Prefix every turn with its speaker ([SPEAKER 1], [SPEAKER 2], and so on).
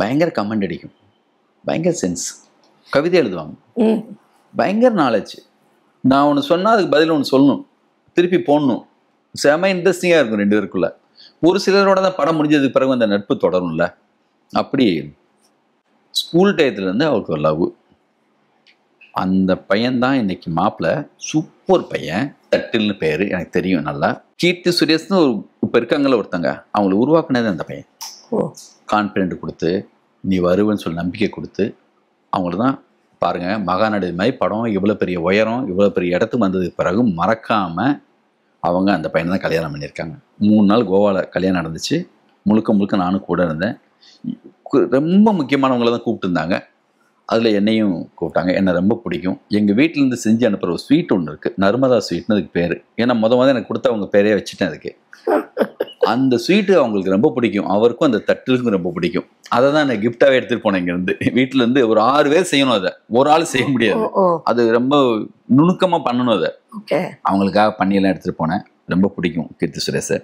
[SPEAKER 1] பயங்கர கமெண்ட் அடிக்கும், பயங்கர சென்ஸ், கவிதை எழுதுவாங்க, பயங்கர நாலேஜ். நான் ஒன்று சொன்னால் அதுக்கு பதில் ஒன்று சொல்லணும், திருப்பி போடணும், செம இன்ட்ரெஸ்டிங்காக இருக்கும் 2 பேருக்குள்ள. ஒரு சிலரோட தான் படம் முடிஞ்சதுக்கு பிறகு அந்த நட்பு தொடரும்ல. அப்படி ஸ்கூல் டயத்துலேருந்து அவருக்கு ஒரு லவ். அந்த பையன்தான் இன்னைக்கு மாப்பிள்ள. சூப்பர் பையன், தட்டில்னு பேர், எனக்கு தெரியும் நல்லா. கீர்த்தி சுரேஷ்னு ஒரு இப்போ இருக்காங்கள ஒருத்தங்க, அவங்களை உருவாக்குனதே அந்த பையன். கான்ஃபிடென்ட் கொடுத்து, நீ வருவேன்னு சொல்லி நம்பிக்கை கொடுத்து, அவங்கள தான் பாருங்கள், மகாநடி மாதிரி படம் இவ்வளோ பெரிய உயரம், இவ்வளோ பெரிய இடத்துக்கு வந்ததுக்கு பிறகு மறக்காமல் அவங்க அந்த பையனை தான் கல்யாணம் பண்ணியிருக்காங்க. 3 நாள் கோவாவில் கல்யாணம் நடந்துச்சு. முழுக்க முழுக்க நானும் கூட இருந்தேன். ரொம்ப முக்கியமானவங்கள தான் கூப்பிட்டுருந்தாங்க. அதில் என்னையும் கூப்பிட்டாங்க. என்னை ரொம்ப பிடிக்கும். எங்கள் வீட்டிலேருந்து செஞ்சு அனுப்புகிற ஒரு ஸ்வீட் ஒன்று இருக்குது, நர்மதா ஸ்வீட்னு அதுக்கு பேர். ஏன்னா முதல் எனக்கு கொடுத்த அவங்க பேரே வச்சுட்டேன் அதுக்கு. அந்த ஸ்வீட்டு அவங்களுக்கு ரொம்ப பிடிக்கும், அவருக்கும் அந்த தட்டுக்கும் ரொம்ப பிடிக்கும். அதை தான் நான் கிஃப்டாகவே எடுத்துகிட்டு போனேன் இங்கேருந்து. வீட்டிலேருந்து ஒரு 6 பேர் செய்யணும், அதை ஒரு ஆள் செய்ய முடியாது, அது ரொம்ப நுணுக்கமாக பண்ணணும். அதை அவங்களுக்காக பண்ணியெல்லாம் எடுத்துகிட்டு போனேன். ரொம்ப பிடிக்கும் கீர்த்தி சுரேஷை.